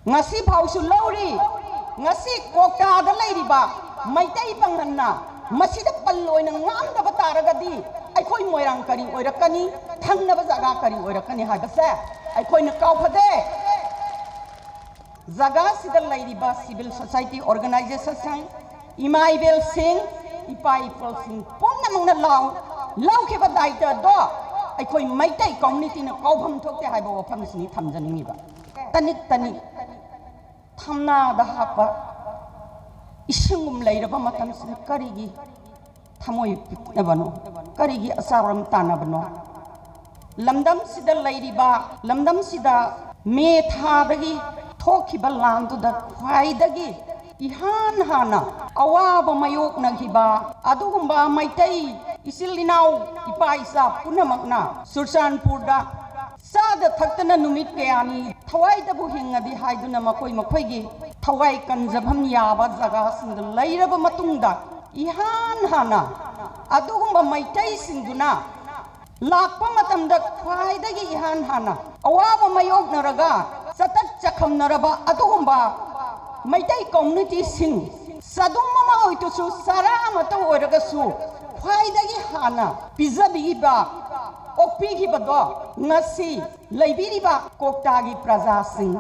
ngasi phausu lauri ngasi kokta leiriba maitai panganna masida palloina ngamdaba taragadi aikhoi moirang kari oirakani thangnaba jaga kari oirakani habase aikhoi kaufade jaga sida leiriba civil society organization imaibel sing ipaipol sing pomnamangna law kheba daita do aikhoi maitai community na kaufam thokte haiba wafam sini thamjaningiba tani thamna da hapa isingum leiraba matam sin karigi thamoi nabano karigi asaram tanabano lamdam sida leiriba lamdam sida me thadagi thokiba landuda khwaidagi ihan hana awaba mayok nagiba adugumba maitai isilinaw ipaisa punamakna sursanpurda sada thaktana numit kayani thawai dabu hingadi haiduna makoi thawai kanjabham yaba jaga sing leiraba matungda ihan hana adugumba maitai singduna lakpa matamda khwaidagi ihan hana awaba mayok naraga satat chakhamnaraba adugumba maitai community sing sadum mama oitusu sara mata oiragasu khwaidagi hana pizabiba okpigibado ngasi leibiriba koktagi praja sing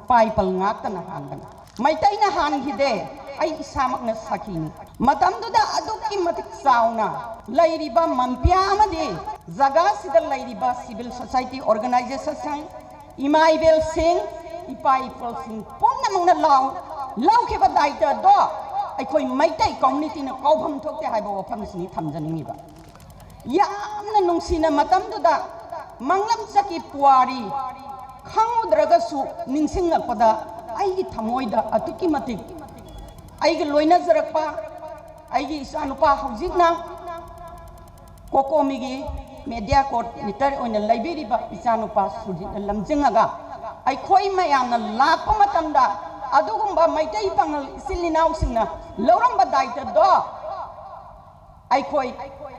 paipal ngakana hangana maitai na hangide ai isamakna sakini matamduda adukki matik sauna leiriba mampya amadi jaga sida leiriba civil society organization imaibel sing ipaipol sing pomnamangna law kheba daita do aikhoi maitai community na kaufam thokte haiba wafam sini thamjaningiba yamna nungsina matamduda manglam saki puari khangudragasu ningsingakpada aigi thamoida atuki matik aigi loina jarakpa aigi isanupa haujikna kokomigi media court mitar oina laibiriba isanupa sujin lamjingaga aikhoi mayamna lakpa matamda adugumba maitai pangal silinaw singna loramba daita do aikhoi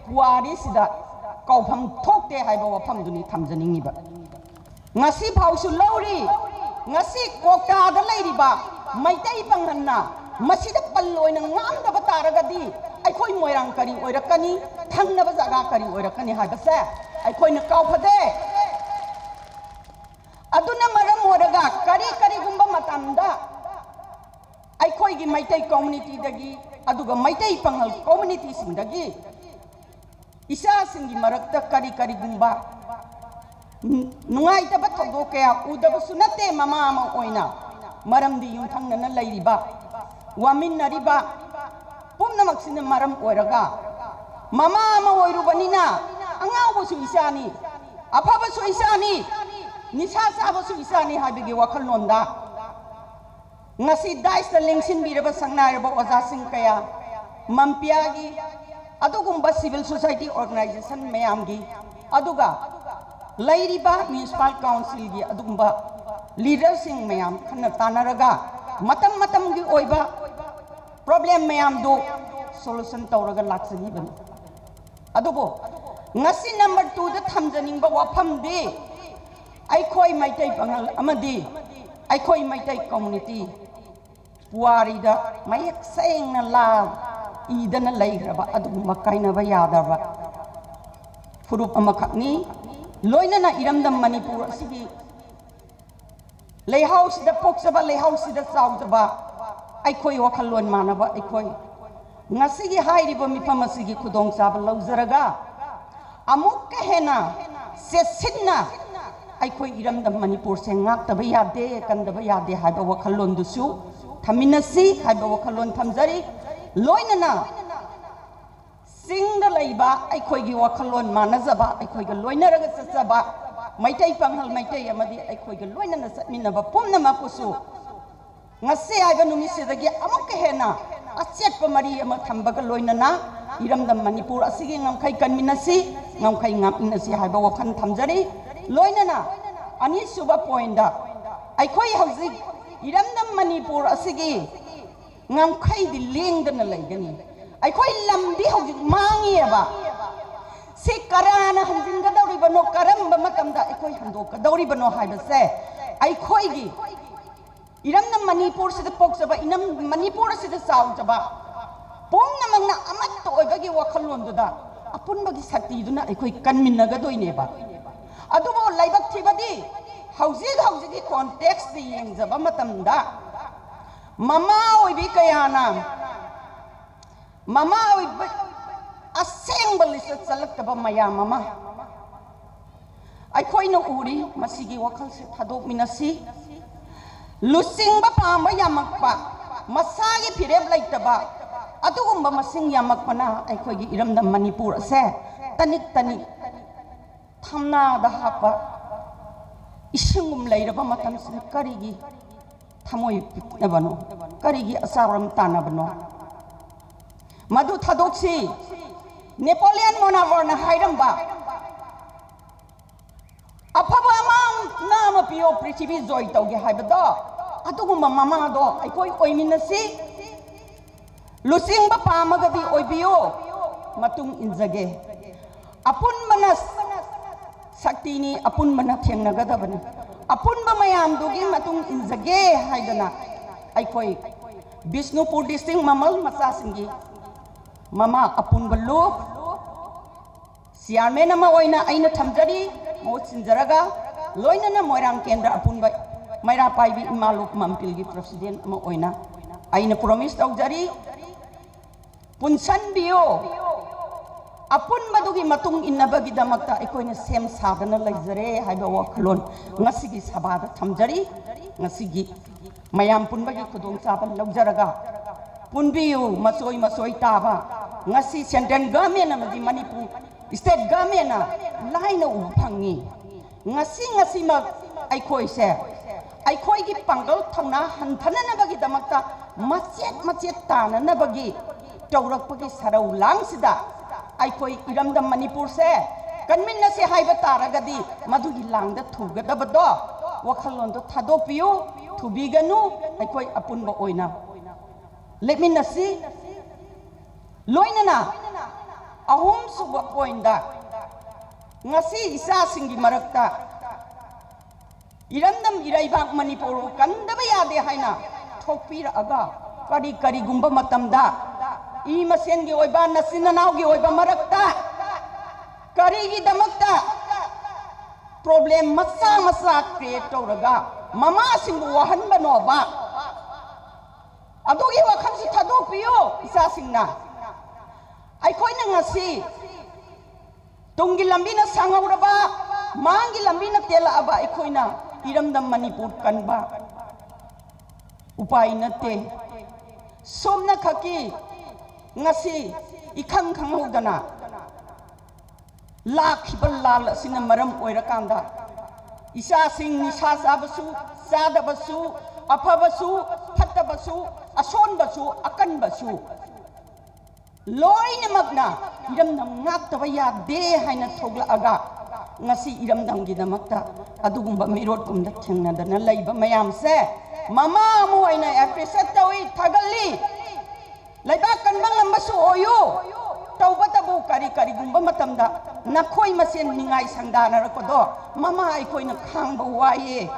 puari sida kaufam thokte haiba wafam duni thamjaningiba ngasi phausu lauri ngasi kokta da leiriba maitai panganna masida palloina ngamdaba taragadi aikhoi moirang kari oirakani thangnaba jaga kari oirakani habase aikhoi kaufade aduna maram oraga kari gumba matamda aikhoi gi maitai community dagi aduga maitai pangal community singdagi isa singi marakta kari gumba nungai taba thodo kaya udaba sunate mama ama oina maramdi yunthangna leiriba waminariba pumnamaksina maram oiraga mama ama oirubanina angawo su isani afaba su isani nisa saba su isani habigi wakal nonda ngasi daista lingsin biraba sangnaraba oza sing kaya mampiagi adugumba civil society organization mayamgi aduga leiriba municipal council gi adugumba leaders sing mayam khana tanaraga matam gi oiba problem mayam do solution tawraga laksani ban adugo ngasi number 2 da thamjaning ba wafam de aikhoi maitai pangal amadi aikhoi maitai community puari da mayak sengna la idana leigraba adugumba kainaba yadaba furup amakakni loinana iramdam manipur asigi leihouse da poksaba leihouse da saudaba aikhoi wakhalon manaba aikhoi ngasigi hairiba mifam asigi khudong saba lauzaraga amuk hena sesinna aikhoi iramdam manipur se ngaktaba yade kandaba yade haiba wakhalon dusu thaminasi haiba wakhalon thamjari loinana singda leiba aikhoi gi wakhalon manajaba aikhoi ga loinaraga satsaba maitai panghal maitai amadi aikhoi ga loinana satminaba pumnama kusu ngase aiba numisidagi amuk hena achetpa mari ama thambaga loinana iramdam manipur asigi ngamkhai kanminasi ngamkhai ngapinasi haiba wakhan thamjari loinana ani suba poinda aikhoi hauji iramdam manipur asigi ngamkhai di lengdana leigani aikhoi lambi hauji mangi aba se karana hanjinga dauribano karamba matamda aikhoi handok dauribano haibase aikhoi gi इरमना Manipur से पोक्चब enum Manipur से चाउचब पुनमना अमत ओइबगी वखलोंदुदा अपुनबगी शक्तिदुना अखोई कन्मिन्नगदोइनेबा अदुबो लाइबक थिबदी हौजिगी context दि येंगजब मतमदा mama ओइबी कयाना mama ओइबी assembly से चलतब मयाम अमा अखोइना उरी मसिगी वखल से थादोकमिनसी लुसिंगबा पामा यामकपा मसागी फिरेब लैतबा अदुगुम्बा मसिंग यामकपना अखोइगी इरमदा मणिपुर से तनिक तनिक थमनादा हापा इसिंगुम लैरबा मतमसिन करिगी थमोय पिटनबनो करिगी असारम तानबनो मधु थादोक्सी Napoleon मोनावर्न हाइरम्बा अफबा नाम पियो पृथ्वी जॉय तौगे हाइबदो अदुगुम्बा ममादो अखोय ओइमिनसी लुसिंगबा पामगदी ओइबियो मतुंग इंजगे अपुन मनस शक्तिनी अपुन मना थेंगनगदबनी अपुनबा मयामदुगी मतुंग इंजगे हाइदना अखोय बिष्णुपुर डिस्ट्रिक्ट ममल मचासिंगी ममा अपुनबा लुक चेयरमैन अमा ओइना अइना थमजरी मोत सिंजरगा लोइनना मोइरांग केंद्र अपुनबा मैरा पाइबी इमालुक ममपिलगी प्रेसिडेंट अमा ओइना अइना प्रॉमिस तौजरी पुनसन बियो अपुनबदुगी मतुंग इन्नबगी दमकता अखोइना सेम सादना लैजरे हाइबा वखलोन ngasiगी सभादा थमजरी ngasiगी मयाम पुनबगी खुदोंग चाबा लौजरगा पुनबियो मसोई मसोई ताबा ngasi सेंट्रल गवर्नमेंट अमदी मणिपुर स्टेट गवर्नमेंट लाइना उ फंगी ngasi मा अखोइसे अखोइगी पांगल थौना हनथननबगी दमकता मचेत ताननबगी तौरकपगी सरौ लांगसिदा अखोइ इरमदा मणिपुर से कन्मिन्ना से हाइबा तारगदी मधुगी लांगदा थुगदबदो वखलोंदो थादोपियो थुबिगनु अखोइ अपुनबा ओइना लेमिनसी लोइनना अहुम सुबा point ngasi isa singi marakta irandam iraibak manipur kandaba yade haina thokpira aga kari gumba matamda I masen gi oiba nasinanaw gi oiba marakta kari gi damakta problem masa create tawraga mama singbu wahan banoba adugi wakhan si thadok piyo isa singna aikoina ngasi Tunggi lambina sangauraba, mangi lambina tela aba ikoina iramdam Manipur kanba. Upay nate. Somna kaki ngasi ikang kangudana. Lakibal lal sinamaram oirakanda. Isa sing nisa sabasu, sadabasu, apabasu, patabasu, ason basu, akan basu. Loina magna iramdam ngakta ya de haina thogla aga ngasi iramdam gi damakta adugumba mirot kumda thengna dana laiba mayam se mama mu aina appreciate tawi thagalli laiba kanbang lambasu oyu tawbata bu kari gumba matamda nakhoi masen ningai sangdana rakodo mama ai koina khangba waye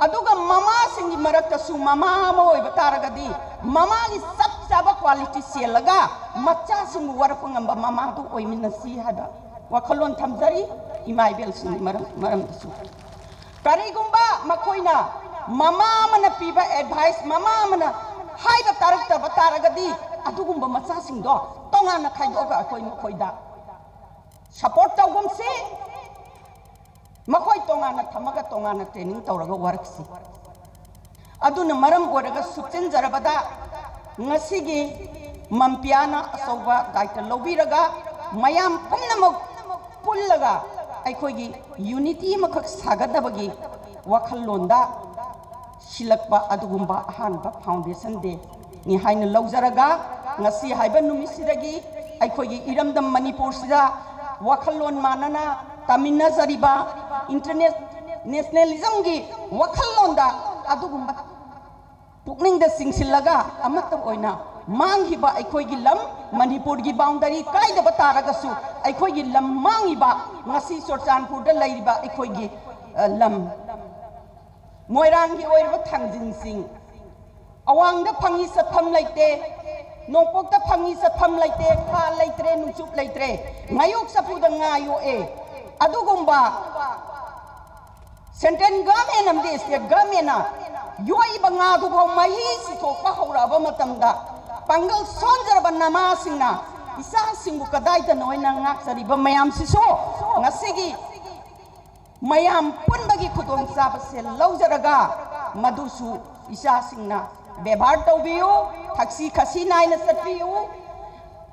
aduga mama singi marakta su mama mo ibataragadi mama ni sab saba quality selaga macha singu warapangamba mama tu oiminasi hada wakhalon thamjari imai bel singi maram su kari gumba makoina mama mana piba advice mama mana hai batarakta bataragadi adugumba macha singdo tonga na khaidoga akoi makoida support tawgum se makoi tongana thamaga tongana training tawraga worksi aduna maram oraga sutin jarabada ngasigi mampiana asoba daita lobiraga mayam pumnamok pullaga aikoigi unity makhak sagadabagi wakhallonda silakpa adugumba ahanba foundation de ni haina lawjaraga ngasi haiba numisidagi aikoigi iramdam manipur sida wakhallon manana tamina zariba internet nationalism gi wakhallonda adugumba pukning da singsilaga amata oina manghiba aikoigi lam manipur gi boundary kaida bataragasu aikoigi lam mangiba ngasi sorchanpur da laiba aikoigi lam मोइरांगी ओइरबा थांजिंसिंग अवांगदा फंगी सफम लेते नोंपोकता फंगी सफम लेते खा लेत्रे नुचुप लेत्रे ngayok sapuda ngayo adugumba central government अमदे स्टेट गवर्नमेंट ना योई बंगा दु भाव मही सिथोपा हौराबा मतमदा पांगल सोंजरबा नमासिंगना इसा सिंगु कदाइदा नोइना ngakसरिबा मयाम सिसो ngasiगी मयाम पुनबगी खुदोंग चाबसे लौजरगा मधुसु इसा सिंगना बेभार तौबियो थाक्सी खसी नाइना सत्पियो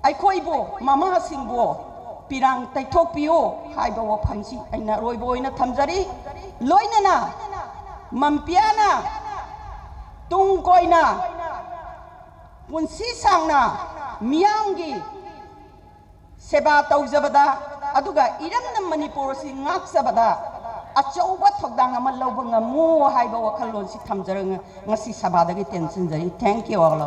अखोइबो मामा सिंगबो पिरांग तैथोकपियो हाइबा वफमसी अइना रोइबो ओइना थमजरी लोइनना मम्पियाना तुंग कोइना पुंसी सांगना मियांगी सेवा तौजबदा अदुगा इरमना मणिपुर सि ngakसबदा अचौबा थौदांग अमा लौबा ngamु हाइबा वखलोन सि थमजरंग ngasi sabadagi tension jari thank you all